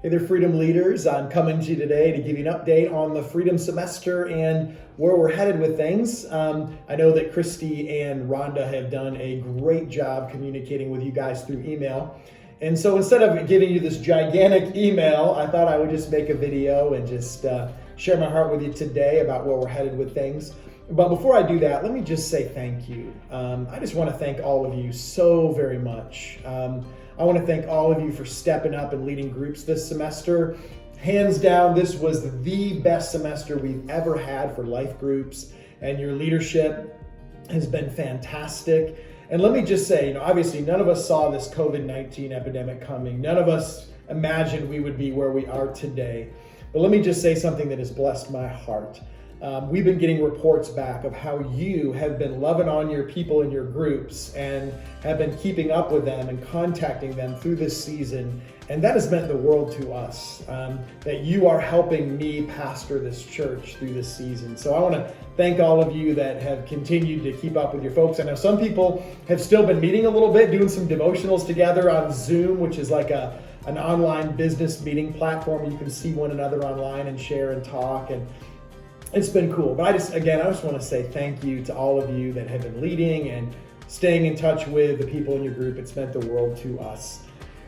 Hey there, Freedom Leaders. I'm coming to you today to give you an update on the Freedom Semester and where we're headed with things. I know that Christy and Rhonda have done a great job communicating with you guys through email. And so instead of giving you this gigantic email, I thought I would just make a video and just share my heart with you today about where we're headed with things. But before I do that, let me just say thank you. I just want to thank all of you so very much. I want to thank all of you for stepping up and leading groups this semester. Hands down, this was the best semester we've ever had for life groups, and your leadership has been fantastic. And let me just say, obviously none of us saw this COVID-19 epidemic coming. None of us imagined we would be where we are today. But let me just say something that has blessed my heart. We've been getting reports back of how you have been loving on your people in your groups and have been keeping up with them and contacting them through this season. And that has meant the world to us, that you are helping me pastor this church through this season. So I want to thank all of you that have continued to keep up with your folks. I know some people have still been meeting a little bit, doing some devotionals together on Zoom, which is like an online business meeting platform. You can see one another online and share and talk, and it's been cool. But I just want to say thank you to all of you that have been leading and staying in touch with the people in your group. It's meant the world to us.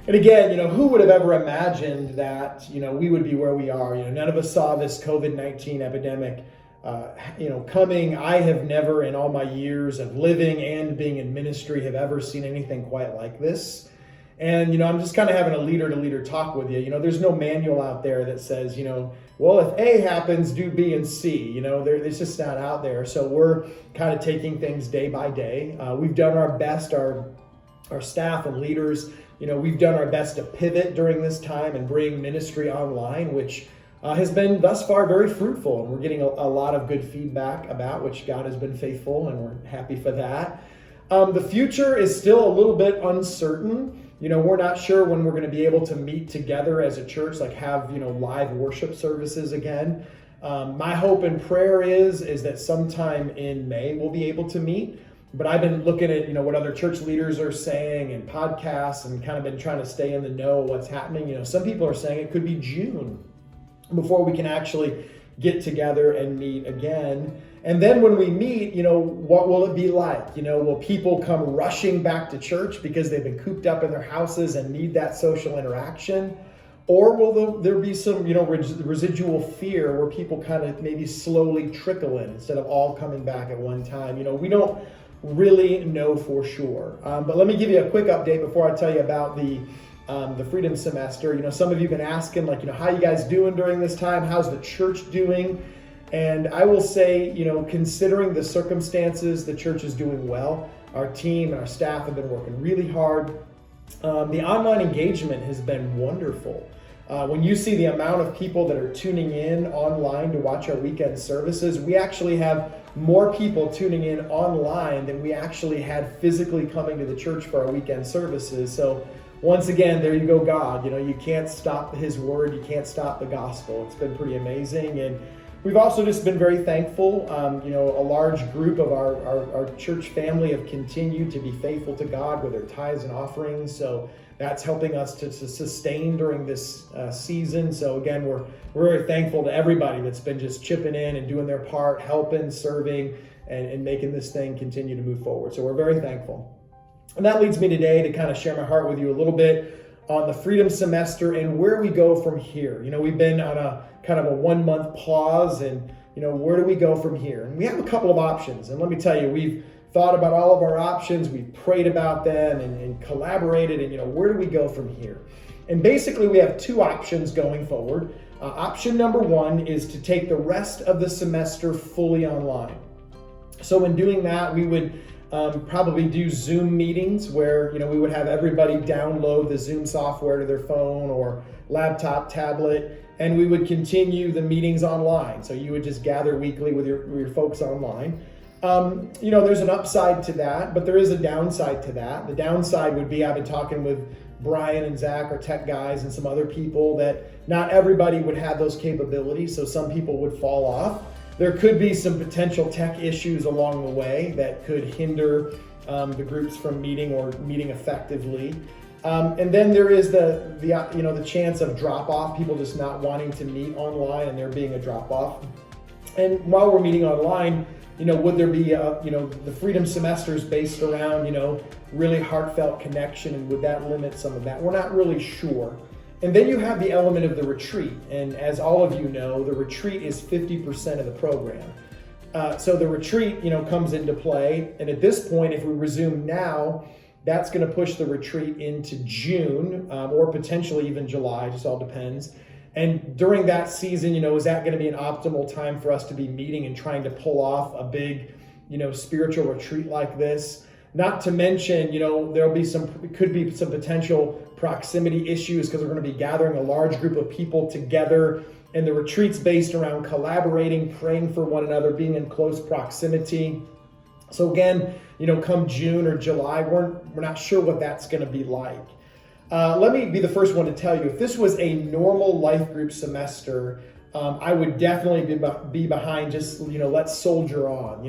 And again, who would have ever imagined that, we would be where we are? None of us saw this COVID-19 epidemic, coming. I have never in all my years of living and being in ministry have ever seen anything quite like this. And, I'm just kind of having a leader-to-leader talk with you. There's no manual out there that says, well, if A happens, do B and C. It's just not out there. So we're kind of taking things day by day. We've done our best, our staff and leaders, we've done our best to pivot during this time and bring ministry online, which has been thus far very fruitful. And we're getting a lot of good feedback about which God has been faithful, and we're happy for that. The future is still a little bit uncertain. We're not sure when we're going to be able to meet together as a church, like have, live worship services again. My hope and prayer is that sometime in May we'll be able to meet. But I've been looking at, what other church leaders are saying and podcasts and kind of been trying to stay in the know what's happening. Some people are saying it could be June before we can actually get together and meet again. And then when we meet, what will it be like? Will people come rushing back to church because they've been cooped up in their houses and need that social interaction? Or will there be some, residual fear where people kind of maybe slowly trickle in instead of all coming back at one time? We don't really know for sure. But let me give you a quick update before I tell you about the Freedom Semester. Some of you have been asking, how you guys doing during this time? How's the church doing? And I will say, considering the circumstances, the church is doing well. Our team and our staff have been working really hard. The online engagement has been wonderful. When you see the amount of people that are tuning in online to watch our weekend services, we actually have more people tuning in online than we actually had physically coming to the church for our weekend services. So once again, there you go, God. You can't stop His word. You can't stop the gospel. It's been pretty amazing. And we've also just been very thankful. A large group of our church family have continued to be faithful to God with their tithes and offerings. So that's helping us to sustain during this season. So again, we're very thankful to everybody that's been just chipping in and doing their part, helping, serving, and making this thing continue to move forward. So we're very thankful. And that leads me today to kind of share my heart with you a little bit on the Freedom Semester and where we go from here. We've been on a kind of a 1 month pause, and where do we go from here? And we have a couple of options. And let me tell you, we've thought about all of our options, we've prayed about them and collaborated, and where do we go from here? And basically we have two options going forward. Option number one is to take the rest of the semester fully online. So in doing that, we would probably do Zoom meetings where we would have everybody download the Zoom software to their phone or laptop, tablet, and we would continue the meetings online. So you would just gather weekly with your folks online. There's an upside to that, but there is a downside to that. The downside would be, I've been talking with Brian and Zach, our tech guys, and some other people, that not everybody would have those capabilities. So some people would fall off. There could be some potential tech issues along the way that could hinder the groups from meeting or meeting effectively. And then there is the chance of drop off, people just not wanting to meet online and there being a drop off. And while we're meeting online, would there be the Freedom Semesters based around, really heartfelt connection, and would that limit some of that? We're not really sure. And then you have the element of the retreat. And as all of you know, the retreat is 50% of the program. So the retreat, comes into play. And at this point, if we resume now, that's going to push the retreat into June or potentially even July, just all depends. And during that season, is that going to be an optimal time for us to be meeting and trying to pull off a big, spiritual retreat like this? Not to mention, could be some potential proximity issues because we're going to be gathering a large group of people together. And the retreat's based around collaborating, praying for one another, being in close proximity. So again, come June or July, we're not sure what that's going to be like. Let me be the first one to tell you, if this was a normal life group semester, I would definitely be behind just, let's soldier on,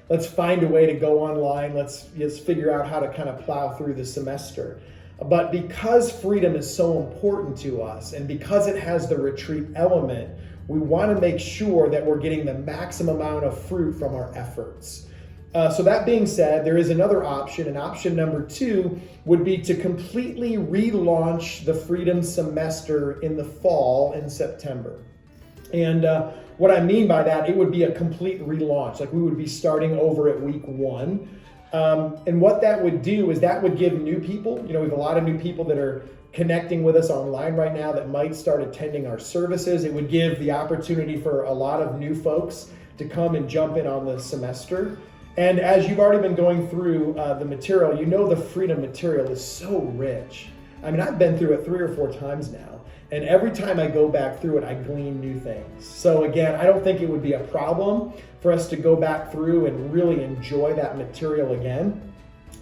let's find a way to go online. Let's just figure out how to kind of plow through the semester. But because freedom is so important to us, and because it has the retreat element, we want to make sure that we're getting the maximum amount of fruit from our efforts. So that being said, there is another option, and option number 2 would be to completely relaunch the Freedom Semester in the fall in September. And what I mean by that, it would be a complete relaunch. Like, we would be starting over at week 1. And what that would do is that would give new people, we have a lot of new people that are connecting with us online right now that might start attending our services. It would give the opportunity for a lot of new folks to come and jump in on the semester. And as you've already been going through the material, the Freedom material is so rich. I mean, I've been through it 3 or 4 times now. And every time I go back through it, I glean new things. So again, I don't think it would be a problem for us to go back through and really enjoy that material again.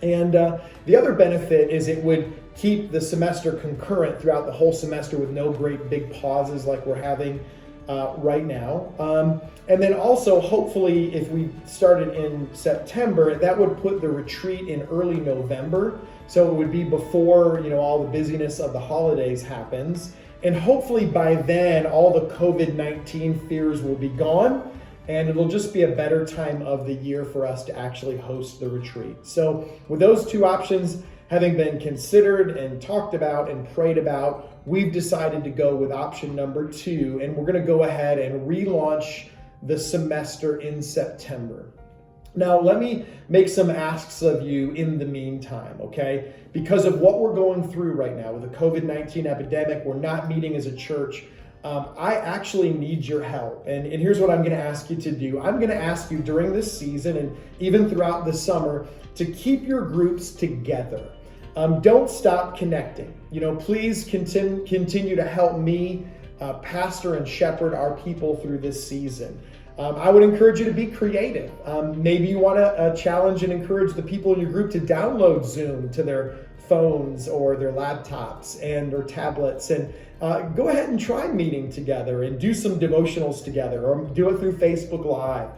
And the other benefit is it would keep the semester concurrent throughout the whole semester with no great big pauses like we're having right now. And then also, hopefully, if we started in September, that would put the retreat in early November. So it would be before, all the busyness of the holidays happens. And hopefully by then, all the COVID-19 fears will be gone, and it'll just be a better time of the year for us to actually host the retreat. So with those 2 options having been considered and talked about and prayed about, we've decided to go with option number 2, and we're going to go ahead and relaunch the semester in September. Now, let me make some asks of you in the meantime, okay? Because of what we're going through right now with the COVID-19 epidemic, we're not meeting as a church. I actually need your help. And here's what I'm going to ask you to do. I'm going to ask you during this season and even throughout the summer to keep your groups together. Don't stop connecting. Please continue to help me pastor and shepherd our people through this season. I would encourage you to be creative. Maybe you want to challenge and encourage the people in your group to download Zoom to their phones or their laptops or tablets, and go ahead and try meeting together and do some devotionals together, or do it through Facebook Live.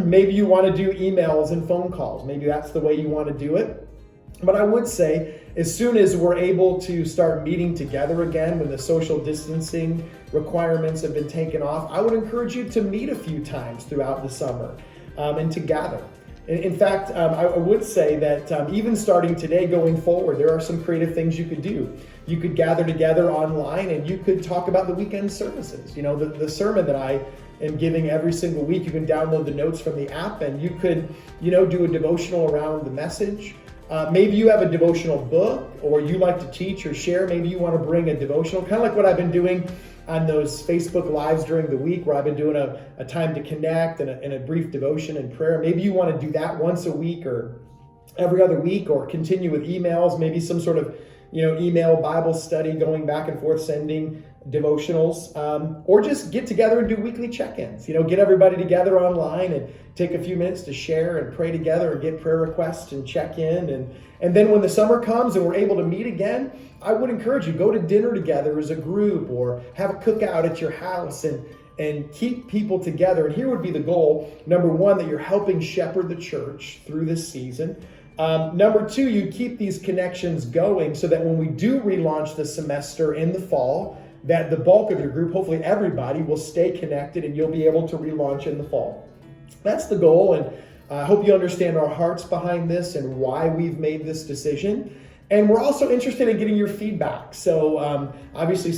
Maybe you want to do emails and phone calls. Maybe that's the way you want to do it. But I would say, as soon as we're able to start meeting together again, when the social distancing requirements have been taken off, I would encourage you to meet a few times throughout the summer and to gather. In fact, I would say that even starting today going forward, there are some creative things you could do. You could gather together online and you could talk about the weekend services. The sermon that I am giving every single week, you can download the notes from the app, and you could, do a devotional around the message. Maybe you have a devotional book, or you like to teach or share. Maybe you want to bring a devotional, kind of like what I've been doing on those Facebook Lives during the week, where I've been doing a time to connect and a brief devotion and prayer. Maybe you want to do that once a week or every other week, or continue with emails, maybe some sort of email Bible study, going back and forth, sending devotionals, or just get together and do weekly check-ins. Get everybody together online and take a few minutes to share and pray together and get prayer requests and check in. And then when the summer comes and we're able to meet again, I would encourage you, go to dinner together as a group, or have a cookout at your house and keep people together. And here would be the goal. Number one, that you're helping shepherd the church through this season. Number two, you keep these connections going so that when we do relaunch the semester in the fall, that the bulk of your group, hopefully everybody, will stay connected and you'll be able to relaunch in the fall. That's the goal, and I hope you understand our hearts behind this and why we've made this decision. And we're also interested in getting your feedback. So obviously,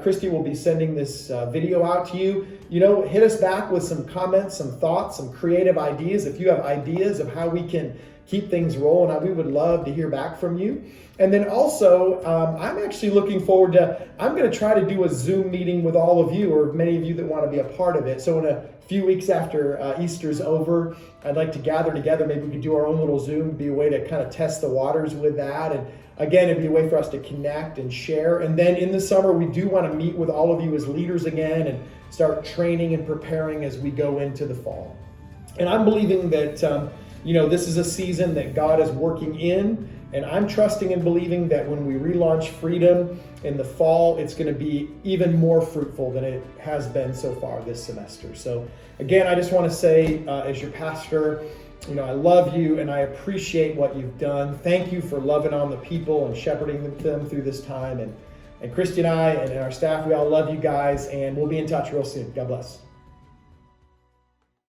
Christy will be sending this video out to you. Hit us back with some comments, some thoughts, some creative ideas. If you have ideas of how we can keep things rolling, we would love to hear back from you. And then also, I'm actually looking forward to, I'm going to try to do a Zoom meeting with all of you, or many of you that want to be a part of it. So in a few weeks after Easter's over, I'd like to gather together. Maybe we could do our own little Zoom, be a way to kind of test the waters with that. And again, it'd be a way for us to connect and share. And then in the summer, we do want to meet with all of you as leaders again and start training and preparing as we go into the fall. And I'm believing that, this is a season that God is working in. And I'm trusting and believing that when we relaunch Freedom in the fall, it's going to be even more fruitful than it has been so far this semester. So again, I just want to say, as your pastor, I love you and I appreciate what you've done. Thank you for loving on the people and shepherding them through this time. And Christy and I and our staff, we all love you guys, and we'll be in touch real soon. God bless.